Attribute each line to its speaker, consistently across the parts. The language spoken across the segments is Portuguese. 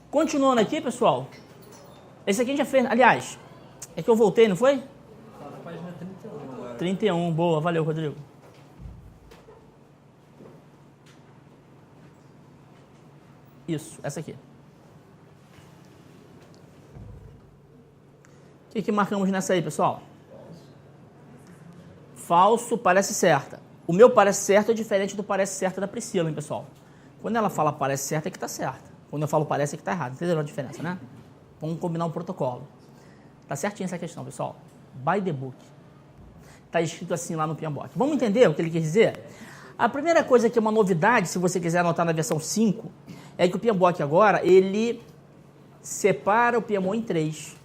Speaker 1: Continuando aqui, pessoal. Esse aqui a gente já fez, aliás, é que eu voltei, não foi?
Speaker 2: Tá na página 31 agora.
Speaker 1: 31, boa, valeu, Rodrigo. Isso, essa aqui. O que marcamos nessa aí, pessoal? Falso, parece certa. O meu parece certo é diferente do parece certa da Priscila, hein, pessoal? Quando ela fala parece certa é que tá certa. Quando eu falo parece é que tá errado. Entenderam a diferença, né? Vamos combinar um protocolo. Tá certinho essa questão, pessoal. By the book. Tá escrito assim lá no PMBOK. Vamos entender o que ele quer dizer? A primeira coisa que é uma novidade, se você quiser anotar na versão 5, é que o PMBOK agora, ele separa o PMO em 3.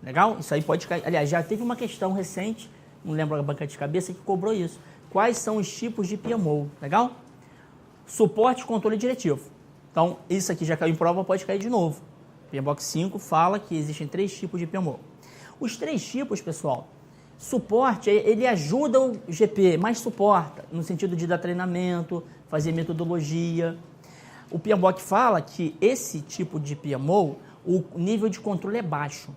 Speaker 1: Legal? Isso aí pode cair. Aliás, já teve uma questão recente, não lembro a banca de cabeça, que cobrou isso. Quais são os tipos de PMO? Legal? Suporte, controle diretivo. Então, isso aqui já caiu em prova, pode cair de novo. PMBOK 5 fala que existem 3 tipos de PMO. Os 3 tipos, pessoal, suporte, ele ajuda o GP, mas suporta, no sentido de dar treinamento, fazer metodologia. O PMBOK fala que esse tipo de PMO, o nível de controle é baixo.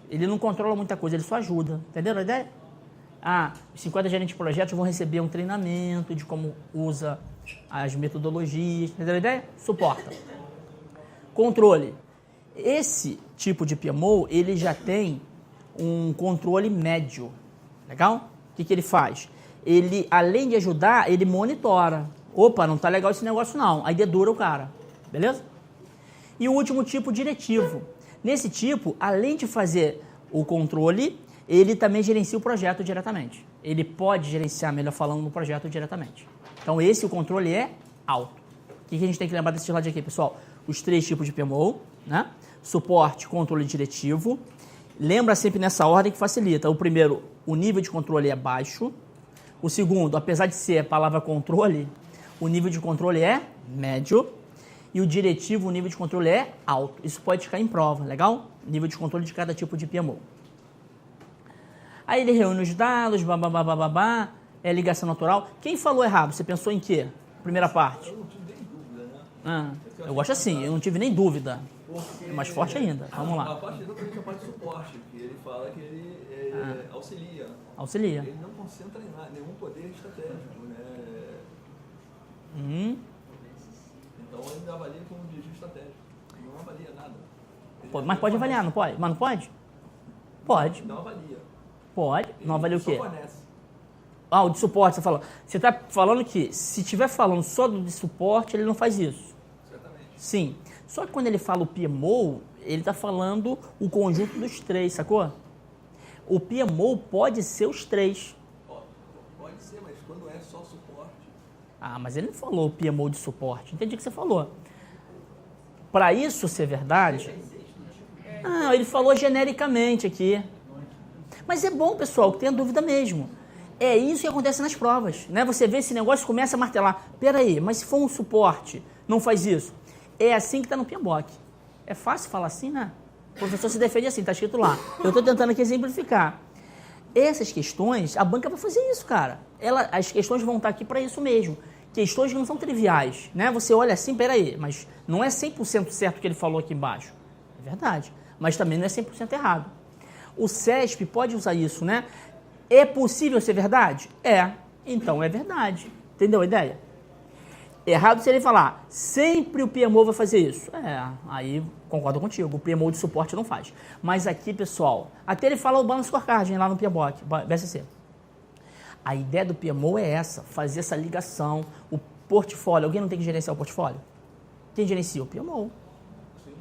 Speaker 1: Ele não controla muita coisa, ele só ajuda. Entenderam a ideia? Os 50 gerentes de projetos vão receber um treinamento de como usa as metodologias. Entenderam a ideia? Suporta. Controle. Esse tipo de PMO, ele já tem um controle médio. Legal? O que ele faz? Ele, além de ajudar, ele monitora. Opa, não tá legal esse negócio não. Aí dedura o cara. Beleza? E o último tipo, diretivo. Nesse tipo, além de fazer o controle, ele também gerencia o projeto diretamente. Ele pode gerenciar, melhor falando, no projeto diretamente. Então, o controle é alto. O que a gente tem que lembrar desse slide aqui, pessoal? Os 3 tipos de PMO, né? Suporte, controle diretivo. Lembra sempre nessa ordem que facilita. O primeiro, o nível de controle é baixo. O segundo, apesar de ser a palavra controle, o nível de controle é médio. E o diretivo, o nível de controle é alto. Isso pode cair em prova, legal? Nível de controle de cada tipo de PMO. Aí ele reúne os dados, babá, é ligação natural. Quem falou errado? Você pensou em quê? Primeira parte.
Speaker 2: Eu não tive nem dúvida, né?
Speaker 1: Eu gosto assim, eu não tive nem dúvida. É mais forte ainda. Vamos lá.
Speaker 2: A parte exatamente a parte de suporte, que ele fala que ele auxilia.
Speaker 1: Auxilia.
Speaker 2: Ele não concentra em nada, nenhum poder estratégico, né? Então ele avalia como dirigir estratégico. Não avalia nada.
Speaker 1: Mas pode avaliar, não pode? Mas não pode? Pode.
Speaker 2: Não avalia.
Speaker 1: Pode. Não avalia o quê?
Speaker 2: Só fornece.
Speaker 1: O de suporte, você falou. Você está falando que se estiver falando só do de suporte, ele não faz isso.
Speaker 2: Certamente.
Speaker 1: Sim. Só que quando ele fala o PMO, ele está falando o conjunto dos 3, sacou? O PMO pode ser os 3.
Speaker 2: Pode ser, mas quando é só suporte.
Speaker 1: Mas ele não falou o PMO de suporte. Entendi o que você falou. Para isso ser verdade... ele falou genericamente aqui. Mas é bom, pessoal, que tenha dúvida mesmo. É isso que acontece nas provas, né? Você vê esse negócio e começa a martelar. Peraí, mas se for um suporte, não faz isso. É assim que está no PMBOK. É fácil falar assim, né? O professor se defende assim, está escrito lá. Eu estou tentando aqui exemplificar. Essas questões, a banca vai fazer isso, cara. As questões vão estar aqui para isso mesmo. Questões que não são triviais, né? Você olha assim, peraí, mas não é 100% certo o que ele falou aqui embaixo. É verdade, mas também não é 100% errado. O CESP pode usar isso, né? É possível ser verdade? É. Então é verdade. Entendeu a ideia? Errado se ele falar, sempre o PMO vai fazer isso. Aí concordo contigo, o PMO de suporte não faz. Mas aqui, pessoal, até ele fala o Balance Scorecard lá no PMBOK, BSC. A ideia do PMO é essa, fazer essa ligação, o portfólio. Alguém não tem que gerenciar o portfólio? Quem gerencia? O PMO.
Speaker 2: Sim.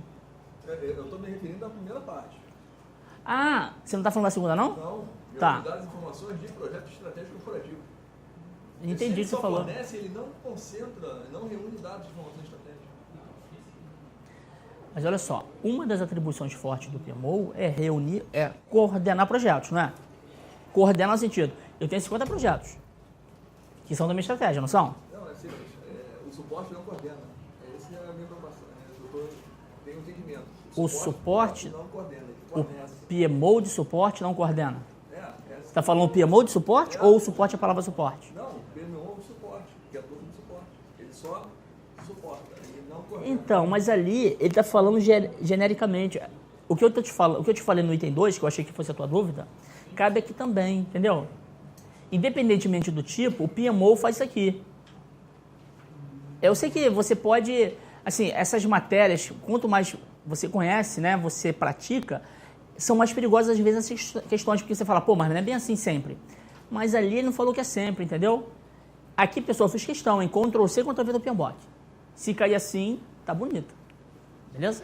Speaker 2: Eu estou me referindo à primeira parte.
Speaker 1: Você não está falando da segunda, não?
Speaker 2: Não.
Speaker 1: Tá.
Speaker 2: Dar as informações de projeto estratégico corporativo.
Speaker 1: Entendi o que você falou.
Speaker 2: Fornece, ele não concentra, não reúne dados de informações estratégicas.
Speaker 1: Mas olha só, uma das atribuições fortes do PMO é coordenar projetos, não é? Coordenar no sentido, eu tenho 50 projetos, que são da minha estratégia, não são?
Speaker 2: Não, é simples. O suporte não coordena. Essa é a minha preocupação. Eu tenho um entendimento.
Speaker 1: O suporte
Speaker 2: não coordena, ele
Speaker 1: o
Speaker 2: fornece.
Speaker 1: PMO de suporte não coordena. Você
Speaker 2: Essa
Speaker 1: está falando PMO de suporte ou o suporte é a palavra suporte?
Speaker 2: Não, o PMO é o suporte, que é tudo do suporte. Ele só suporta, ele não coordena.
Speaker 1: Então, mas ali ele está falando genericamente. O que eu te falei no item 2, que eu achei que fosse a tua dúvida, cabe aqui também, entendeu? Independentemente do tipo, o PMO faz isso aqui. Eu sei que você pode, assim, essas matérias, quanto mais você conhece, né, você pratica, são mais perigosas às vezes essas questões, porque você fala, pô, mas não é bem assim sempre. Mas ali ele não falou que é sempre, entendeu? Aqui, pessoal, eu fiz questão, em Ctrl+C, Ctrl+V do PMBOK. Se cair assim, tá bonito. Beleza?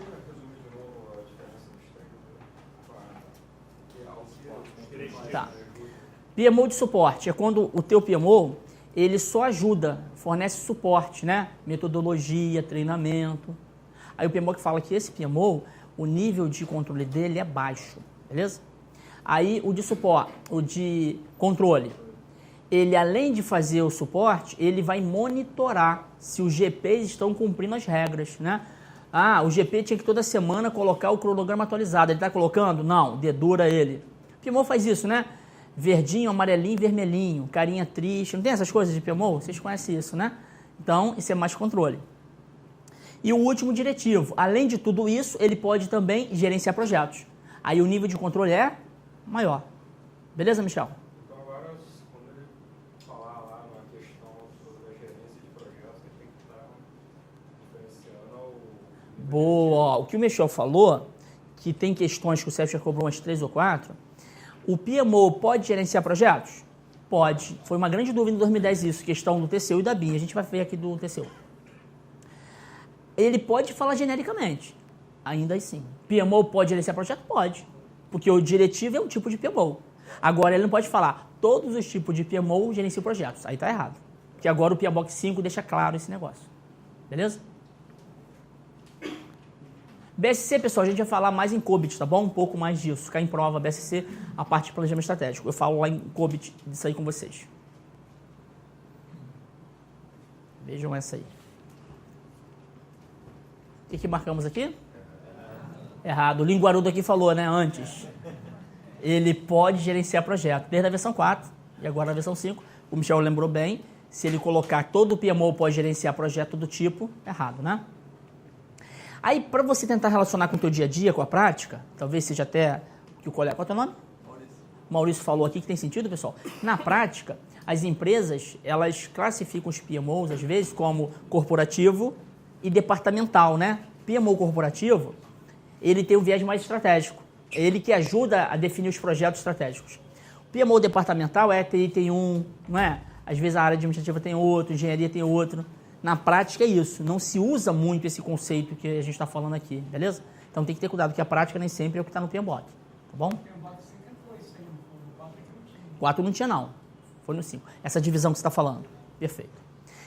Speaker 1: Tá. PMO de suporte é quando o teu PMO, ele só ajuda, fornece suporte, né? Metodologia, treinamento. Aí o PMO que fala que esse PMO, o nível de controle dele é baixo, beleza? Aí o de suporte, o de controle, ele além de fazer o suporte, ele vai monitorar se os GPs estão cumprindo as regras, né? Ah, o GP tinha que toda semana colocar o cronograma atualizado, ele está colocando? Não, dedura ele. O PMO faz isso, né? Verdinho, amarelinho, vermelhinho, carinha triste, não tem essas coisas de PMO? Vocês conhecem isso, né? Então, isso é mais controle. E o último diretivo, além de tudo isso, ele pode também gerenciar projetos. Aí o nível de controle é maior. Beleza, Michel?
Speaker 3: Então agora, quando ele falar lá na questão sobre a gerência de projetos, ele tem que estar diferenciando o...
Speaker 1: Boa! O que o Michel falou, que tem questões que o Sérgio já cobrou umas 3 ou 4, o PMO pode gerenciar projetos? Pode. Foi uma grande dúvida em 2010 isso, questão do TCU e da BIM. A gente vai ver aqui do TCU. Ele pode falar genericamente, ainda assim. PMO pode gerenciar projeto? Pode, porque o diretivo é um tipo de PMO. Agora ele não pode falar todos os tipos de PMO gerenciam projetos, aí tá errado. Porque agora o PMBOK 5 deixa claro esse negócio. Beleza? BSC, pessoal, a gente vai falar mais em COBIT, tá bom? Um pouco mais disso. Cai em prova, BSC, a parte de planejamento estratégico. Eu falo lá em COBIT disso aí com vocês. Vejam essa aí. O que marcamos aqui? Errado. O Linguarudo aqui falou, né, antes. Ele pode gerenciar projeto, desde a versão 4 e agora a versão 5. O Michel lembrou bem, se ele colocar todo o PMO pode gerenciar projeto do tipo, errado, né? Aí, para você tentar relacionar com o teu dia a dia, com a prática, talvez seja até que o colega... Qual é o teu nome? Maurício falou aqui que tem sentido, pessoal. Na prática, as empresas, elas classificam os PMOs, às vezes, como corporativo e departamental, né? PMO corporativo, ele tem um viés mais estratégico. É ele que ajuda a definir os projetos estratégicos. O PMO departamental é TI tem um, não é? Às vezes a área administrativa tem outro, engenharia tem outro. Na prática é isso. Não se usa muito esse conceito que a gente está falando aqui, beleza? Então tem que ter cuidado, que a prática nem sempre é o que está no PMBOK, tá bom? 4 não tinha, não. Foi no 5. Essa divisão que você está falando. Perfeito.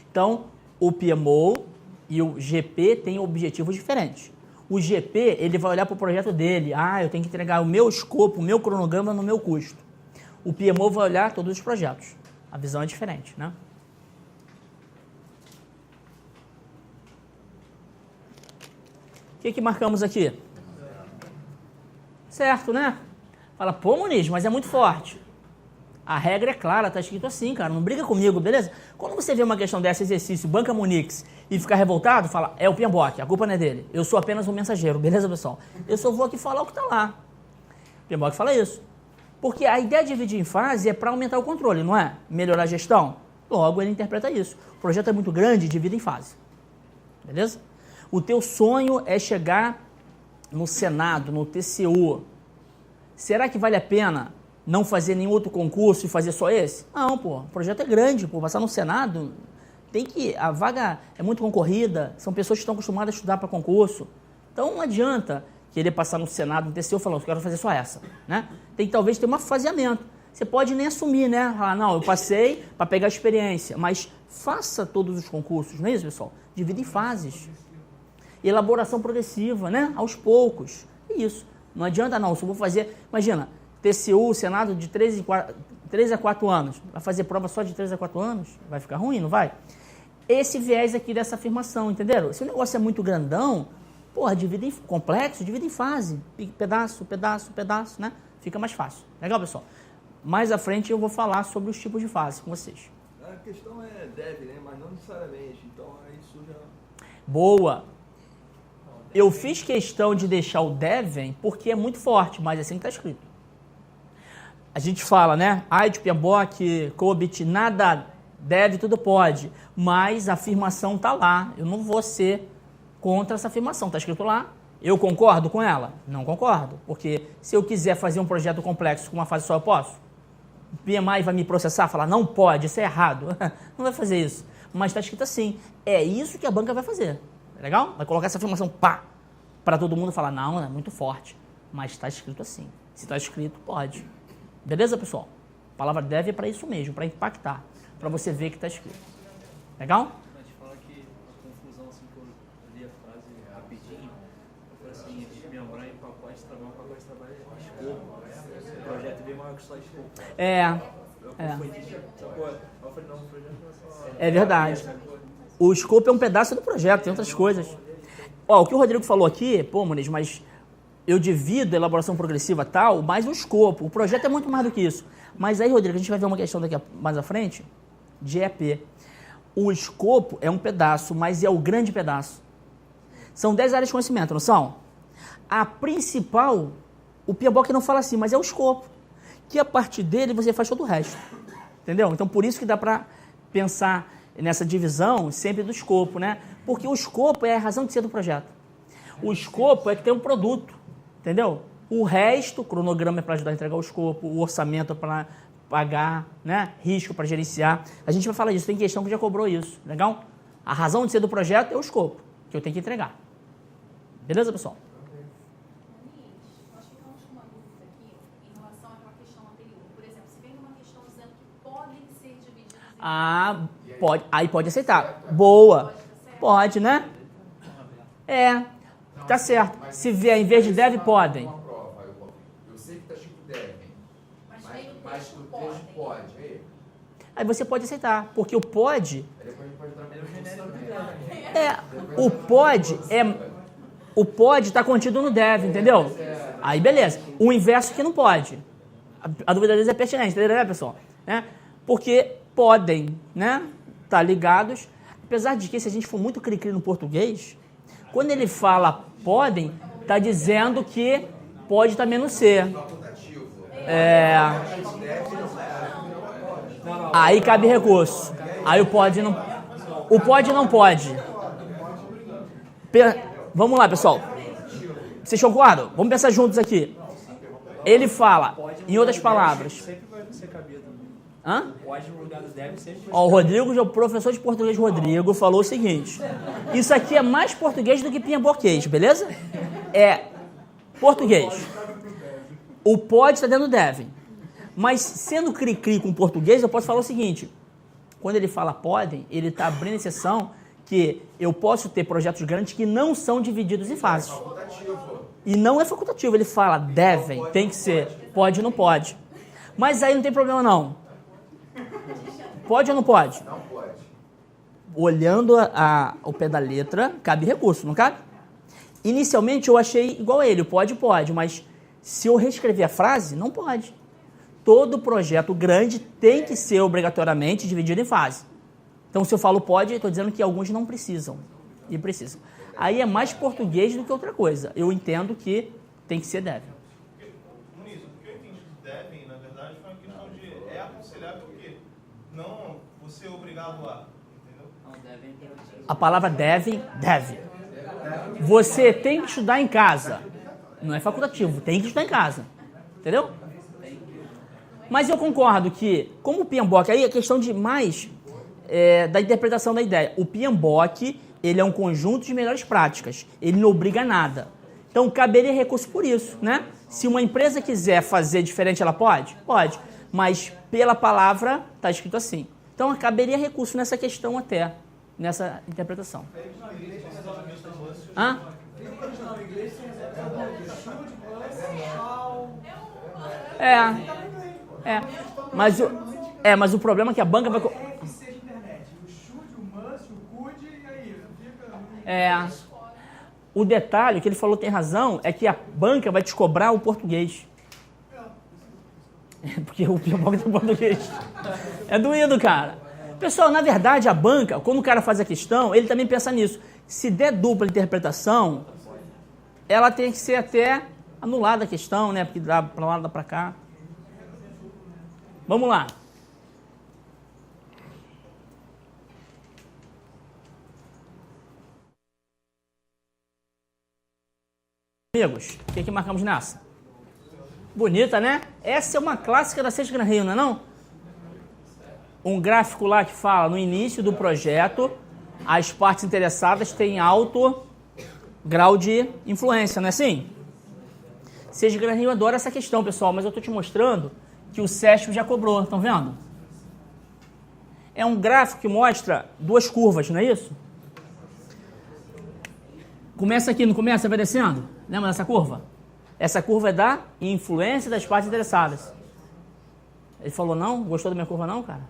Speaker 1: Então, o PMO e o GP têm objetivos diferentes. O GP, ele vai olhar para o projeto dele. Ah, eu tenho que entregar o meu escopo, o meu cronograma no meu custo. O PMO vai olhar todos os projetos. A visão é diferente, né? O que marcamos aqui? Certo, né? Fala, pô, Muniz, mas é muito forte. A regra é clara, tá escrito assim, cara. Não briga comigo, beleza? Quando você vê uma questão dessa, exercício, banca Munix, e ficar revoltado, fala, é o PMBOK, a culpa não é dele. Eu sou apenas um mensageiro, beleza, pessoal? Eu só vou aqui falar o que tá lá. O PMBOK fala isso. Porque a ideia de dividir em fase é para aumentar o controle, não é? Melhorar a gestão. Logo, ele interpreta isso. O projeto é muito grande, divide em fase. Beleza? O teu sonho é chegar no Senado, no TCU. Será que vale a pena não fazer nenhum outro concurso e fazer só esse? Não, pô. O projeto é grande, pô. Passar no Senado, tem que... A vaga é muito concorrida, são pessoas que estão acostumadas a estudar para concurso. Então, não adianta querer passar no Senado, no TCU, falando, eu quero fazer só essa, né? Tem que talvez ter um faseamento. Você pode nem assumir, né? Falar, não, eu passei para pegar experiência, mas faça todos os concursos, não é isso, pessoal? Divida em fases. Elaboração progressiva, né? Aos poucos. É isso. Não adianta, não. Se eu vou fazer... Imagina, TCU, Senado, de 3 a 4 anos. Vai fazer prova só de 3 a 4 anos? Vai ficar ruim, não vai? Esse viés aqui dessa afirmação, entenderam? Se o negócio é muito grandão, porra, divide em complexo, divide em fase. Pedaço, pedaço, pedaço, né? Fica mais fácil. Legal, pessoal? Mais à frente eu vou falar sobre os tipos de fase com vocês.
Speaker 2: A questão é deve, né? Mas não necessariamente. Então aí surge a...
Speaker 1: Boa. Eu fiz questão de deixar o devem porque é muito forte, mas é assim que está escrito. A gente fala, né? AID, PMBOK, COBIT, nada deve, tudo pode. Mas a afirmação está lá. Eu não vou ser contra essa afirmação. Está escrito lá. Eu concordo com ela? Não concordo. Porque se eu quiser fazer um projeto complexo com uma fase só, eu posso? O PMI vai me processar, falar, não pode, isso é errado. Não vai fazer isso. Mas está escrito assim. É isso que a banca vai fazer. Legal? Vai colocar essa afirmação, pá, para todo mundo falar, não, é muito forte. Mas está escrito assim. Se está escrito, pode. Beleza, pessoal? A palavra deve é para isso mesmo, para impactar. Para você ver que está escrito. Legal?
Speaker 4: Mas fala que a confusão, assim, que eu li a frase rapidinho, eu falei assim, desmembrar em pacote de trabalho é escopo. O projeto é bem maior que só escopo. Eu falei, não, o projeto não é só...
Speaker 1: É verdade. O escopo é um pedaço do projeto, tem outras coisas. Ó, o que o Rodrigo falou aqui, pô, Muniz, mas eu divido a elaboração progressiva tal, mais o escopo. O projeto é muito mais do que isso. Mas aí, Rodrigo, a gente vai ver uma questão daqui mais à frente, de EP. O escopo é um pedaço, mas é o grande pedaço. São 10 áreas de conhecimento, não são? A principal, o PMBOK não fala assim, mas é o escopo. Que a partir dele você faz todo o resto. Entendeu? Então, por isso que dá para pensar nessa divisão sempre do escopo, né? Porque o escopo é a razão de ser do projeto. O escopo é que tem um produto, entendeu? O resto, o cronograma é para ajudar a entregar o escopo, o orçamento é para pagar, né? Risco para gerenciar. A gente vai falar disso, tem questão que já cobrou isso, legal? A razão de ser do projeto é o escopo, que eu tenho que entregar. Beleza, pessoal?
Speaker 5: Nós ficamos com uma dúvida aqui em relação àquela questão anterior. Por exemplo, se vem uma questão dizendo que podem ser divididos em...
Speaker 1: Ah, pode, aí pode aceitar. Boa. Pode, né? É, tá certo. Se vier em vez de deve, podem.
Speaker 6: Eu sei que está escrito devem,
Speaker 5: Mas
Speaker 6: no texto pode.
Speaker 1: Aí você pode aceitar, porque o pode...
Speaker 6: Depois a gente pode entrar no também.
Speaker 1: O pode está contido no deve, entendeu? Aí beleza. O inverso que não pode. A dúvida deles é pertinente, entendeu, né, pessoal? Né? Porque podem, né? Tá ligados. Apesar de que, se a gente for muito cri-cri no português, quando ele fala podem, tá dizendo que pode também não ser. Aí cabe recurso. Aí o pode não pode. Vamos lá, pessoal. Vocês concordam? Vamos pensar juntos aqui. Ele fala, em outras palavras...
Speaker 4: Sempre vai ser cabido.
Speaker 1: Hã?
Speaker 4: Pode no lugar do deve sempre vai ser...
Speaker 1: Ó, o Rodrigo, o professor de português Rodrigo, falou o seguinte. Isso aqui é mais português do que pinha-boquês, beleza? É português. O pode está dentro do deve. Mas sendo cri-cri com português, eu posso falar o seguinte. Quando ele fala podem, ele está abrindo exceção que eu posso ter projetos grandes que não são divididos em fases. E não é facultativo. Ele fala devem, tem que ser. Pode ou não pode. Mas aí não tem problema não. Pode ou não pode?
Speaker 6: Não pode.
Speaker 1: Olhando o pé da letra, cabe recurso, não cabe? Inicialmente eu achei igual a ele, pode, mas se eu reescrever a frase, não pode. Todo projeto grande tem que ser obrigatoriamente dividido em fase. Então, se eu falo pode, eu estou dizendo que alguns não precisam. E precisam. Aí é mais português do que outra coisa. Eu entendo que tem que ser deve.
Speaker 7: Muniz, o que eu entendi de devem, na verdade, foi uma questão de é aconselhável o quê? Não você é obrigado a, entendeu?
Speaker 1: A palavra deve. Você tem que estudar em casa. Não é facultativo, tem que estudar em casa. Entendeu? Mas eu concordo que, como o PMBOK, aí é questão de mais da interpretação da ideia. O PMBOK, ele é um conjunto de melhores práticas. Ele não obriga a nada. Então, caberia recurso por isso, né? Se uma empresa quiser fazer diferente, ela pode? Pode. Mas, pela palavra, está escrito assim. Então, caberia recurso nessa questão até, nessa interpretação. Hã? Mas o problema é que a banca vai... O detalhe que ele falou tem razão é que a banca vai te cobrar o português. Porque o PMBOK tem português. É doído, cara. Pessoal, na verdade, a banca, quando o cara faz a questão, ele também pensa nisso. Se der dupla interpretação, ela tem que ser até anulada a questão, né? Porque dá para lá, dá para cá. Vamos lá. Amigos, o que marcamos nessa? Bonita, né? Essa é uma clássica da Sexta Gran Rio, não é não? Um gráfico lá que fala, no início do projeto, as partes interessadas têm alto grau de influência, não é assim? Sexta Gran Rio adora essa questão, pessoal, mas eu estou te mostrando que o SESP já cobrou, estão vendo? É um gráfico que mostra duas curvas, não é isso? Começa aqui, não começa? Vai descendo? Lembra dessa curva? Essa curva é da influência das partes interessadas. Ele falou, não? Gostou da minha curva não, cara?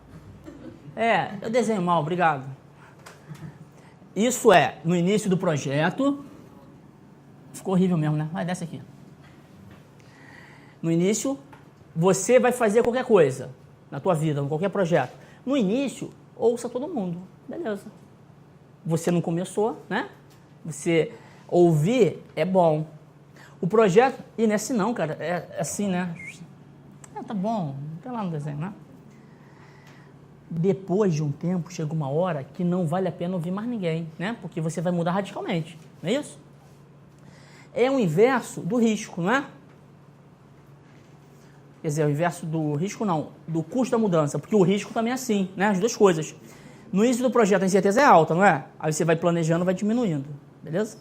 Speaker 1: É, eu desenho mal, obrigado. Isso é no início do projeto. Ficou horrível mesmo, né? Vai, desce aqui. No início, você vai fazer qualquer coisa na tua vida, em qualquer projeto. No início, ouça todo mundo. Beleza. Você não começou, né? Você ouvir é bom. O projeto... E não é assim não, cara. É assim, né? Tá bom. Tá lá no desenho, né? Depois de um tempo, chega uma hora que não vale a pena ouvir mais ninguém, né? Porque você vai mudar radicalmente. Não é isso? É o inverso do risco, não é? Quer dizer, o inverso do risco não, do custo da mudança, porque o risco também é assim, né? As duas coisas. No início do projeto a incerteza é alta, não é? Aí você vai planejando, vai diminuindo, beleza?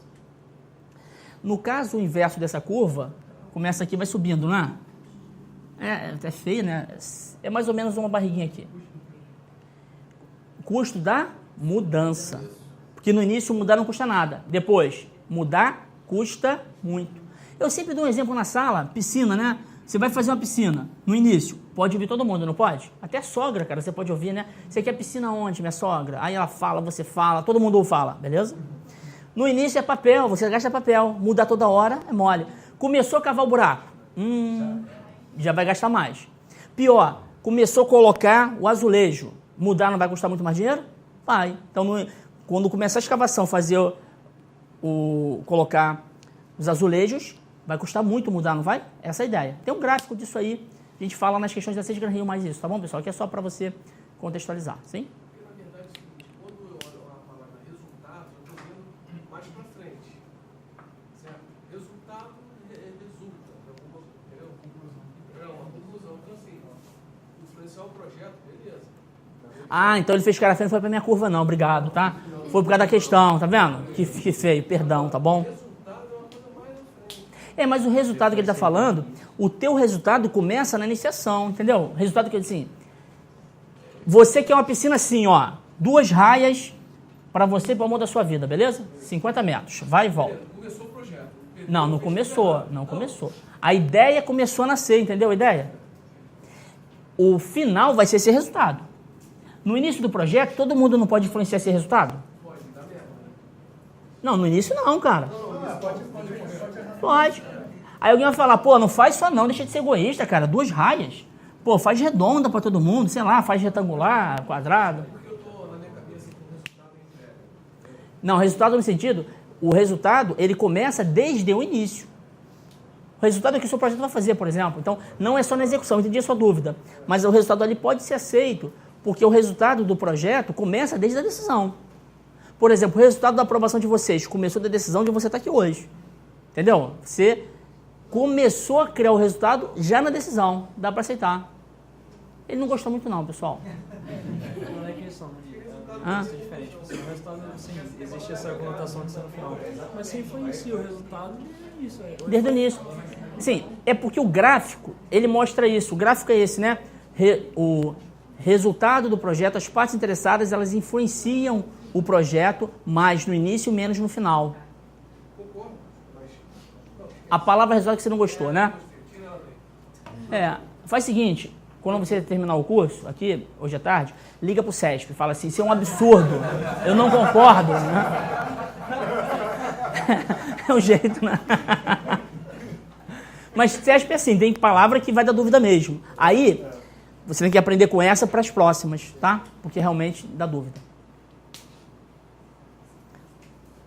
Speaker 1: No caso, o inverso dessa curva, começa aqui e vai subindo, não é? É feio, né? É mais ou menos uma barriguinha aqui. Custo da mudança. Porque no início mudar não custa nada. Depois, mudar custa muito. Eu sempre dou um exemplo na sala, piscina, né? Você vai fazer uma piscina, no início, pode ouvir todo mundo, não pode? Até a sogra, cara, você pode ouvir, né? Você quer piscina onde, minha sogra? Aí ela fala, você fala, todo mundo fala, beleza? No início é papel, você gasta papel, mudar toda hora é mole. Começou a cavar o buraco, já vai gastar mais. Pior, começou a colocar o azulejo, mudar não vai custar muito mais dinheiro? Vai. Então, quando começar a escavação, fazer colocar os azulejos, vai custar muito mudar, não vai? Essa é a ideia. Tem um gráfico disso aí, a gente fala nas questões da Sexta Gran Rio mais isso, tá bom, pessoal? Aqui é só para você contextualizar, sim?
Speaker 8: Porque, na verdade, é o seguinte, quando eu olho a palavra resultado, eu estou vendo mais para frente, certo? Resultado resulta, entendeu? É uma conclusão. Então, assim, influenciar o projeto, beleza.
Speaker 1: Ah, então ele fez cara feia, não foi para minha curva não, obrigado, tá? Foi por causa da questão, tá vendo? Que feio, perdão, tá bom? Mas o resultado que ele está falando, o teu resultado começa na iniciação, entendeu? Resultado que ele assim, você quer uma piscina assim, ó, 2 raias para você e para o amor da sua vida, beleza? 50 metros, vai e volta.
Speaker 8: Começou o projeto.
Speaker 1: Não começou. A ideia começou a nascer, entendeu a ideia? O final vai ser esse resultado. No início do projeto, todo mundo não pode influenciar esse resultado?
Speaker 8: Pode, dá mesmo, né?
Speaker 1: Não, no início não, cara. Pode. Aí alguém vai falar, pô, não faz só não, deixa de ser egoísta, cara, 2 raias. Pô, faz redonda pra todo mundo, sei lá, faz retangular, quadrado.
Speaker 8: Porque eu tô na minha cabeça com o resultado da entrega.
Speaker 1: Não, o resultado no sentido, o resultado, ele começa desde o início. O resultado é o que o seu projeto vai fazer, por exemplo. Então, não é só na execução, entendi a sua dúvida. Mas o resultado ali pode ser aceito, porque o resultado do projeto começa desde a decisão. Por exemplo, o resultado da aprovação de vocês começou da decisão de você estar aqui hoje. Entendeu? Você começou a criar o resultado já na decisão. Dá para aceitar. Ele não gostou muito não, pessoal.
Speaker 4: Não é questão de isso é diferente. O resultado, assim, existe essa conotação de ser no final. Mas você influencia o resultado desde o início.
Speaker 1: Desde o início. Sim, é porque o gráfico, ele mostra isso. O gráfico é esse, né? O resultado do projeto, as partes interessadas, elas influenciam o projeto mais no início, menos no final. A palavra resultado que você não gostou, né? Faz o seguinte, quando você terminar o curso, aqui, hoje à tarde, liga pro SESP, fala assim, isso é um absurdo, eu não concordo, né? É um jeito, né? Mas SESP é assim, tem palavra que vai dar dúvida mesmo. Aí, Você tem que aprender com essa para as próximas, tá? Porque realmente dá dúvida.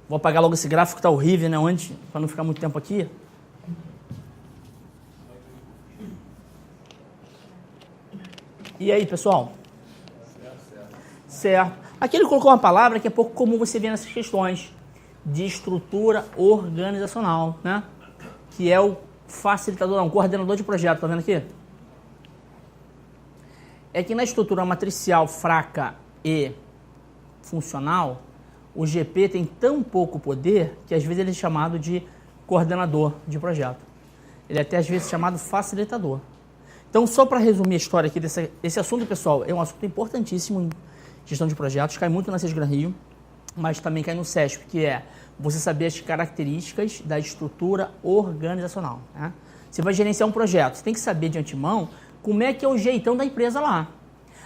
Speaker 1: Vou apagar logo esse gráfico que tá horrível, né? Antes, para não ficar muito tempo aqui. E aí, pessoal? Certo. Aqui ele colocou uma palavra que é pouco comum você ver nessas questões de estrutura organizacional, né? Que é o facilitador, não, coordenador de projeto, tá vendo aqui? É que na estrutura matricial fraca e funcional, o GP tem tão pouco poder que às vezes ele é chamado de coordenador de projeto. Ele é até às vezes chamado facilitador. Então, só para resumir a história aqui desse assunto, pessoal, é um assunto importantíssimo em gestão de projetos, cai muito na SESGRAN Rio, mas também cai no SESP, que é você saber as características da estrutura organizacional. Né? Você vai gerenciar um projeto, você tem que saber de antemão como é que é o jeitão da empresa lá.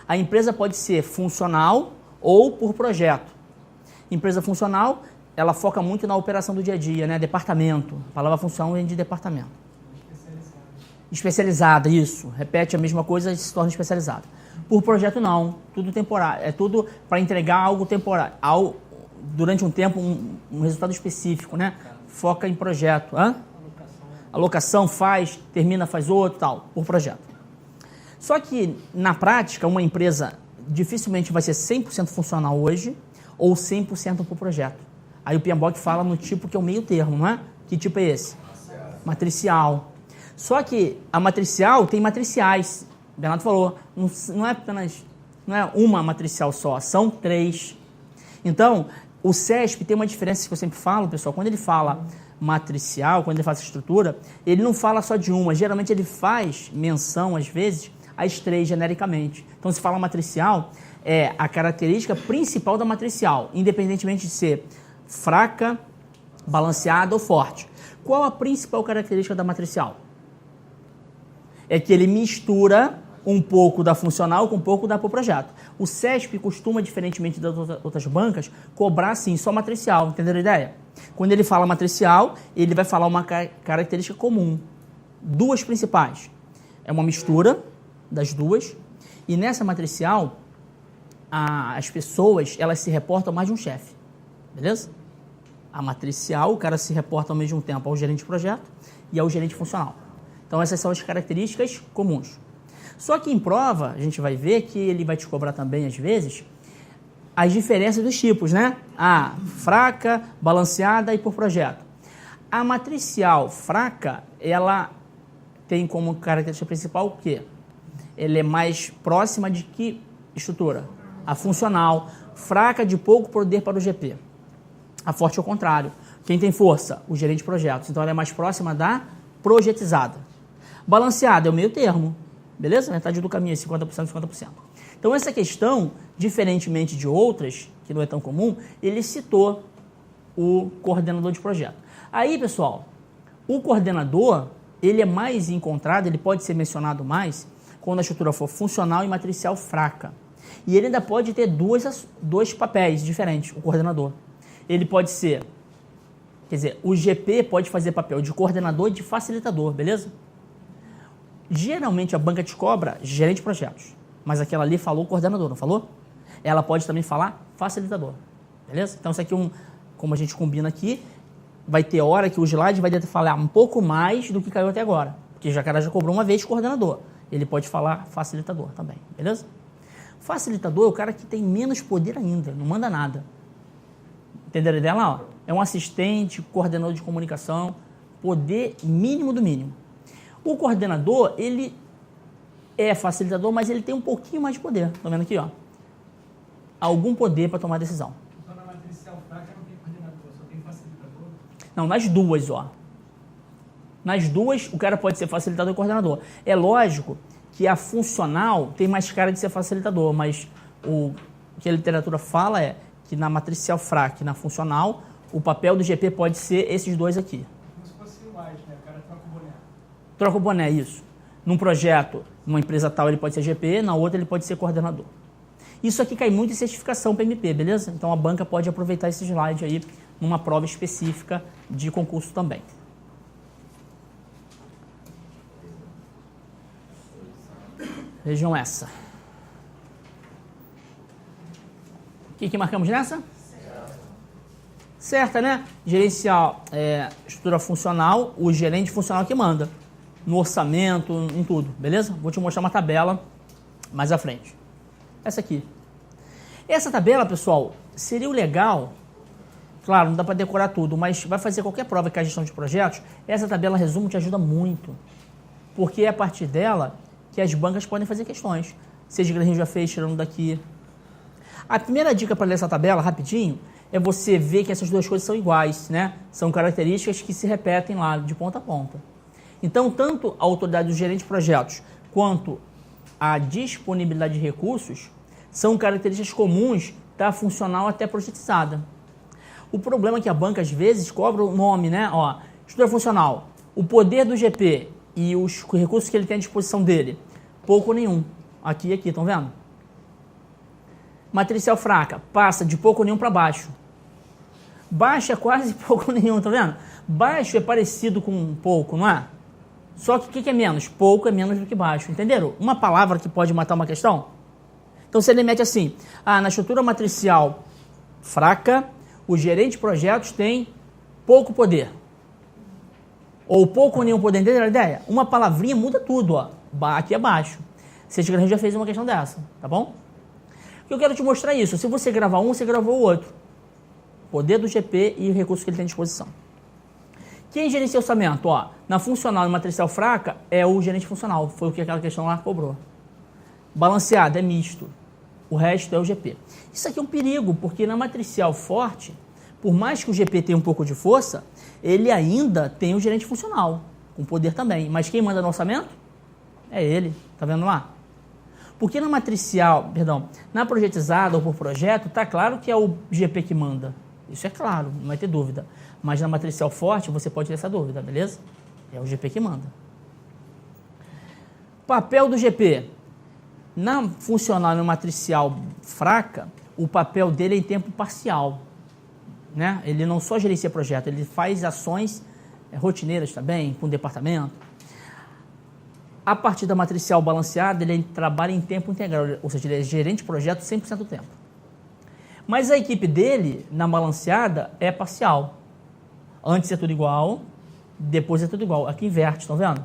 Speaker 1: A empresa pode ser funcional ou por projeto. Empresa funcional, ela foca muito na operação do dia a dia, né? Departamento. A palavra função vem de departamento. Especializada, isso. Repete a mesma coisa e se torna especializada. Por projeto, não. Tudo temporário. É tudo para entregar algo temporário. Durante um tempo, um resultado específico, né? Foca em projeto. Hã? Alocação faz, termina, faz outro, tal. Por projeto. Só que, na prática, uma empresa dificilmente vai ser 100% funcional hoje ou 100% por projeto. Aí o PMBOK fala no tipo que é o meio termo, não é? Que tipo é esse? Matricial. Só que a matricial tem matriciais. O Bernardo falou, não é uma matricial só, são 3. Então, o SESP tem uma diferença que eu sempre falo, pessoal, quando ele fala matricial, quando ele faz essa estrutura, ele não fala só de uma, geralmente ele faz menção, às vezes, às 3 genericamente. Então, se fala matricial, é a característica principal da matricial, independentemente de ser fraca, balanceada ou forte. Qual a principal característica da matricial? É que ele mistura um pouco da funcional com um pouco da por projeto. O SESP costuma, diferentemente das outras bancas, cobrar, sim, só matricial. Entenderam a ideia? Quando ele fala matricial, ele vai falar uma característica comum. 2 principais. É uma mistura das 2. E nessa matricial, as pessoas, elas se reportam a mais de um chefe. Beleza? A matricial, o cara se reporta ao mesmo tempo ao gerente de projeto e ao gerente funcional. Então, essas são as características comuns. Só que em prova, a gente vai ver que ele vai te cobrar também, às vezes, as diferenças dos tipos, né? A fraca, balanceada e por projeto. A matricial fraca, ela tem como característica principal o quê? Ela é mais próxima de que estrutura? A funcional, fraca de pouco poder para o GP. A forte é o contrário. Quem tem força? O gerente de projetos. Então, ela é mais próxima da projetizada. Balanceada é o meio termo. Beleza? Metade do caminho é 50%, 50%. Então, essa questão, diferentemente de outras, que não é tão comum, ele citou o coordenador de projeto. Aí, pessoal, o coordenador, ele é mais encontrado, ele pode ser mencionado mais quando a estrutura for funcional e matricial fraca. E ele ainda pode ter dois papéis diferentes, o coordenador. Ele pode ser, quer dizer, o GP pode fazer papel de coordenador e de facilitador, beleza? Geralmente a banca te cobra gerente de projetos, mas aquela ali falou coordenador, não falou? Ela pode também falar facilitador, beleza? Então isso aqui, como a gente combina aqui, vai ter hora que o slide vai ter que falar um pouco mais do que caiu até agora, porque o cara já cobrou uma vez coordenador, ele pode falar facilitador também, beleza? Facilitador é o cara que tem menos poder ainda, não manda nada. Entenderam a ideia lá? Ó? É um assistente, coordenador de comunicação, poder mínimo do mínimo. O coordenador, ele é facilitador, mas ele tem um pouquinho mais de poder. Estão vendo aqui? Ó? Algum poder para tomar decisão.
Speaker 9: Então, na matricial fraca não tem coordenador, só tem facilitador?
Speaker 1: Não, nas duas, ó. Nas duas, o cara pode ser facilitador e coordenador. É lógico que a funcional tem mais cara de ser facilitador, mas o que a literatura fala é que na matricial fraca e na funcional, o papel do GP pode ser esses dois aqui.
Speaker 9: Como se fosse o AIS, né? O cara troca o boné.
Speaker 1: Troca o boné, isso. Num projeto, numa empresa tal, ele pode ser GP, na outra ele pode ser coordenador. Isso aqui cai muito em certificação PMP, beleza? Então a banca pode aproveitar esse slide aí numa prova específica de concurso também. Vejam essa. O que marcamos nessa? Certa, né? Gerencial, estrutura funcional, o gerente funcional que manda. No orçamento, em tudo, beleza? Vou te mostrar uma tabela mais à frente. Essa aqui. Essa tabela, pessoal, seria o legal. Claro, não dá para decorar tudo, mas vai fazer qualquer prova que é a gestão de projetos. Essa tabela resumo te ajuda muito. Porque é a partir dela que as bancas podem fazer questões. Seja Grêmio já fez, tirando daqui. A primeira dica para ler essa tabela, rapidinho, é você ver que essas duas coisas são iguais, né? São características que se repetem lá, de ponta a ponta. Então, tanto a autoridade do gerente de projetos quanto a disponibilidade de recursos são características comuns da funcional até projetizada. O problema é que a banca, às vezes, cobra o nome, né? Ó, estrutura funcional, o poder do GP e os recursos que ele tem à disposição dele, pouco ou nenhum. Aqui e aqui, estão vendo? Matricial fraca, passa de pouco ou nenhum para baixo. Baixo é quase pouco ou nenhum, tá vendo? Baixo é parecido com pouco, não é? Só que o que é menos? Pouco é menos do que baixo, entenderam? Uma palavra que pode matar uma questão? Então você mete assim, na estrutura matricial fraca, o gerente de projetos tem pouco poder. Ou pouco ou nenhum poder, entenderam a ideia? Uma palavrinha muda tudo, ó. Aqui é baixo. Você já fez uma questão dessa, tá bom? Eu quero te mostrar isso. Se você gravar um, você gravou o outro. Poder do GP e o recurso que ele tem à disposição. Quem gerencia orçamento? Ó, na funcional e matricial fraca é o gerente funcional. Foi o que aquela questão lá cobrou. Balanceado é misto. O resto é o GP. Isso aqui é um perigo, porque na matricial forte, por mais que o GP tenha um pouco de força, ele ainda tem o gerente funcional, com poder também. Mas quem manda no orçamento? É ele. Tá vendo lá? Porque na matricial, na projetizada ou por projeto, tá claro que é o GP que manda. Isso é claro, não vai ter dúvida. Mas na matricial forte, você pode ter essa dúvida, beleza? É o GP que manda. Papel do GP. Na funcional e na matricial fraca, o papel dele é em tempo parcial. Né? Ele não só gerencia projeto, ele faz ações rotineiras também, com o departamento. A partir da matricial balanceada, ele trabalha em tempo integral, ou seja, ele é gerente de projeto 100% do tempo. Mas a equipe dele, na balanceada, é parcial. Antes é tudo igual, depois é tudo igual. Aqui inverte, estão vendo?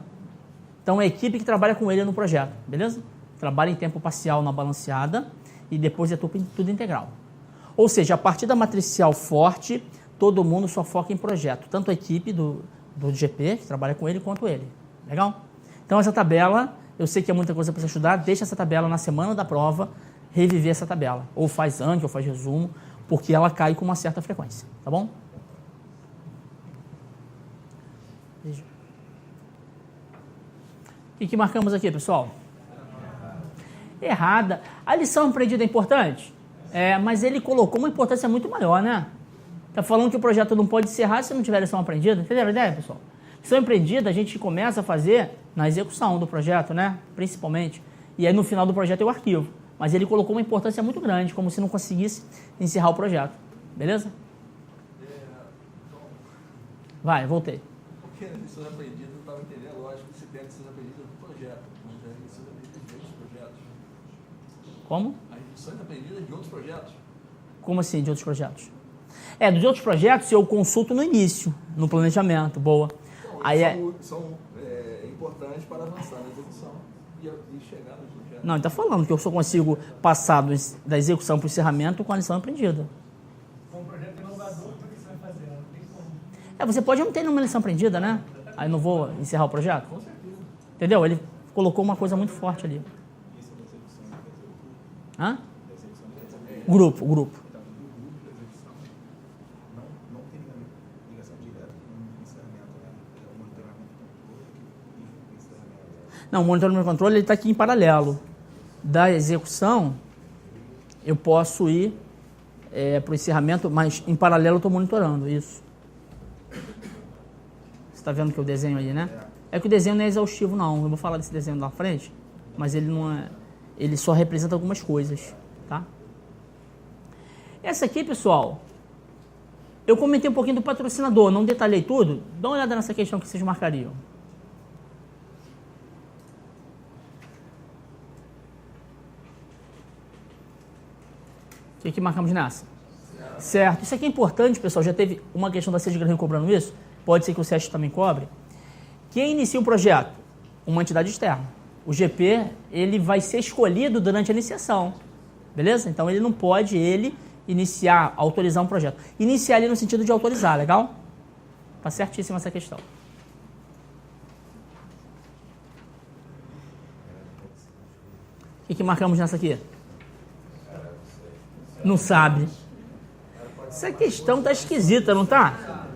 Speaker 1: Então é a equipe que trabalha com ele no projeto, beleza? Trabalha em tempo parcial na balanceada e depois é tudo integral. Ou seja, a partir da matricial forte, todo mundo só foca em projeto. Tanto a equipe do GP, que trabalha com ele, quanto ele. Legal? Então essa tabela, eu sei que é muita coisa para você estudar, deixa essa tabela na semana da prova, reviver essa tabela. Ou faz antes, ou faz resumo, porque ela cai com uma certa frequência. Tá bom? Veja. O que marcamos aqui, pessoal? Errada. A lição aprendida é importante? Mas ele colocou uma importância muito maior, né? Está falando que o projeto não pode encerrar se não tiver lição aprendida. Entenderam a ideia, pessoal? Lição aprendida a gente começa a fazer na execução do projeto, né? Principalmente. E aí no final do projeto é o arquivo. Mas ele colocou uma importância muito grande, como se não conseguisse encerrar o projeto. Beleza? Vai, voltei.
Speaker 2: Porque a lição aprendida eu estava entendendo, lógico que você tem a lição aprendida do projeto, mas a lição aprendida de outros projetos.
Speaker 1: Como?
Speaker 2: As lições aprendidas de outros projetos.
Speaker 1: Como assim, de outros projetos? Dos outros projetos eu consulto no início, no planejamento, boa.
Speaker 2: Então,
Speaker 1: aí
Speaker 2: são importantes para avançar na execução e chegar no projeto.
Speaker 1: Não, ele está falando que eu só consigo passar da execução para o encerramento com a lição aprendida.
Speaker 9: Com um projeto inovador, o que você vai fazer? Não tem como.
Speaker 1: Você pode não ter nenhuma lição aprendida, né? Aí não vou encerrar o projeto.
Speaker 2: Com certeza.
Speaker 1: Entendeu? Ele colocou uma coisa muito forte ali.
Speaker 2: Isso é da execução.
Speaker 1: Hã?
Speaker 2: Da execução.
Speaker 1: Grupo.
Speaker 2: Não tem ligação direta com o encerramento, né? É o monitoramento do controle e o encerramento.
Speaker 1: Não, o monitoramento e controle está aqui em paralelo. Da execução, eu posso ir para o encerramento, mas em paralelo eu estou monitorando isso. Você está vendo que eu desenho aí, né? É que o desenho não é exaustivo, não. Eu vou falar desse desenho lá na frente, mas ele não é. Ele só representa algumas coisas, tá? Essa aqui, pessoal, eu comentei um pouquinho do patrocinador, não detalhei tudo. Dá uma olhada nessa questão que vocês marcariam. O que marcamos nessa? Certo. Isso aqui é importante, pessoal. Já teve uma questão da Sede Gran Rio cobrando isso? Pode ser que o SESC também cobre. Quem inicia o projeto? Uma entidade externa. O GP, ele vai ser escolhido durante a iniciação. Beleza? Então, ele não pode, iniciar, autorizar um projeto. Iniciar ali no sentido de autorizar, legal? Tá certíssima essa questão. O que marcamos nessa aqui? Não sabe. Essa questão tá esquisita, não tá?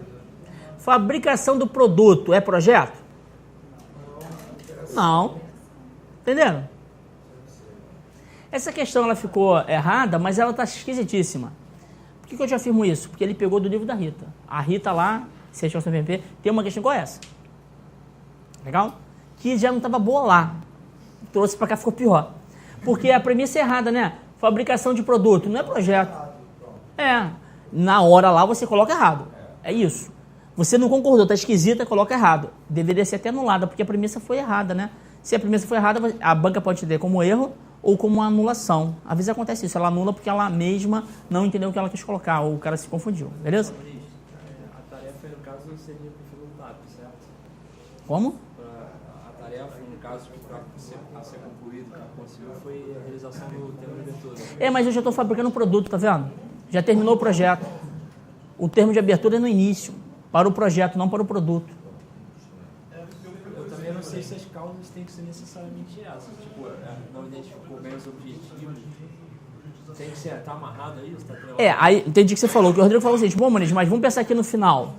Speaker 1: Fabricação do produto é projeto? Não. Entenderam? Essa questão ela ficou errada, mas ela tá esquisitíssima. Por que eu te afirmo isso? Porque ele pegou do livro da Rita. A Rita lá, CSO CMP, tem uma questão igual essa. Legal? Que já não estava boa lá. Trouxe para cá, ficou pior. Porque a premissa é errada, né? Fabricação de produto, não é projeto. É. Na hora lá você coloca errado. É isso. Você não concordou, tá esquisita, coloca errado. Deveria ser até anulada, porque a premissa foi errada, né? Se a premissa foi errada, a banca pode ter como erro ou como uma anulação. Às vezes acontece isso, ela anula porque ela mesma não entendeu o que ela quis colocar, ou o cara se confundiu, beleza?
Speaker 4: A tarefa, no caso, seria pelo TAP, certo?
Speaker 1: Como?
Speaker 4: A tarefa, no caso, para ser concluído, que conseguiu, foi a realização do termo de abertura.
Speaker 1: É, mas eu já estou fabricando um produto, tá vendo? Já terminou o projeto. O termo de abertura é no início, para o projeto, não para o produto.
Speaker 4: Eu também não sei se as causas têm que ser necessariamente essas. Tipo, não identificou bem os objetivos. Tem que ser, tá amarrado aí? Tá
Speaker 1: aí entendi o que você falou. Que o Rodrigo falou assim, bom, Muniz, mas vamos pensar aqui no final.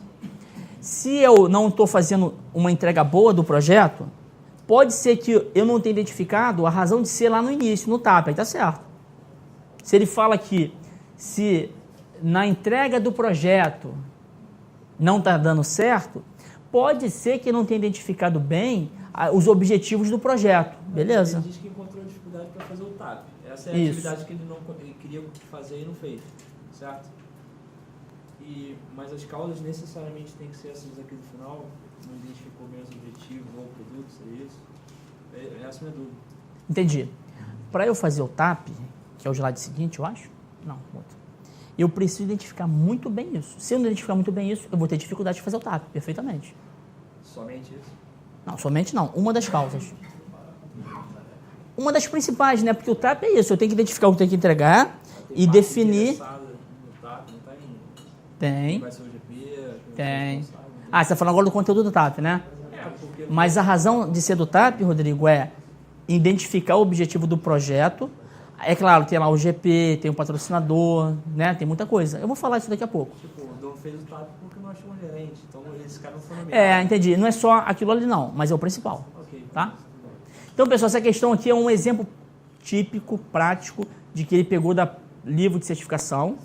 Speaker 1: Se eu não estou fazendo uma entrega boa do projeto, pode ser que eu não tenha identificado a razão de ser lá no início, no TAP, aí tá certo. Se ele fala que se na entrega do projeto não está dando certo, pode ser que não tenha identificado bem os objetivos do projeto. Beleza.
Speaker 4: Ele diz que encontrou dificuldade para fazer o TAP. Essa é a atividade que ele queria fazer e não fez, certo? Mas as causas necessariamente têm que ser essas aqui no final, não identificou bem os objetivos ou produtos, é isso? Essa é a minha dúvida.
Speaker 1: Entendi. Para eu fazer o TAP, que é o slide seguinte, eu acho, não, outro, eu preciso identificar muito bem isso. Se eu não identificar muito bem isso, eu vou ter dificuldade de fazer o TAP, perfeitamente.
Speaker 4: Somente isso?
Speaker 1: Não, somente não. Uma das causas. Uma das principais, né? Porque o TAP é isso. Eu tenho que identificar o que eu tenho que entregar e definir...
Speaker 4: No TAP, não tá em...
Speaker 1: Tem.
Speaker 4: Vai ser o GP...
Speaker 1: Tem. Você está falando agora do conteúdo do TAP, né?
Speaker 4: Porque...
Speaker 1: Mas a razão de ser do TAP, Rodrigo, é identificar o objetivo do projeto. É claro, tem lá o GP, tem o patrocinador, né? Tem muita coisa. Eu vou falar isso daqui a pouco.
Speaker 4: Tipo, o Dom fez o TAP porque não achou um gerente. Então, esse cara não foi nomeado.
Speaker 1: Entendi. Não é só aquilo ali, não. Mas é o principal.
Speaker 4: Ok.
Speaker 1: Tá? Então, pessoal, essa questão aqui é um exemplo típico, prático, de que ele pegou da livro de certificação.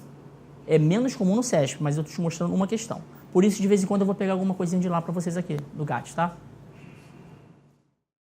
Speaker 1: É menos comum no SESC, mas eu estou te mostrando uma questão. Por isso, de vez em quando, eu vou pegar alguma coisinha de lá para vocês aqui, do GAT, tá?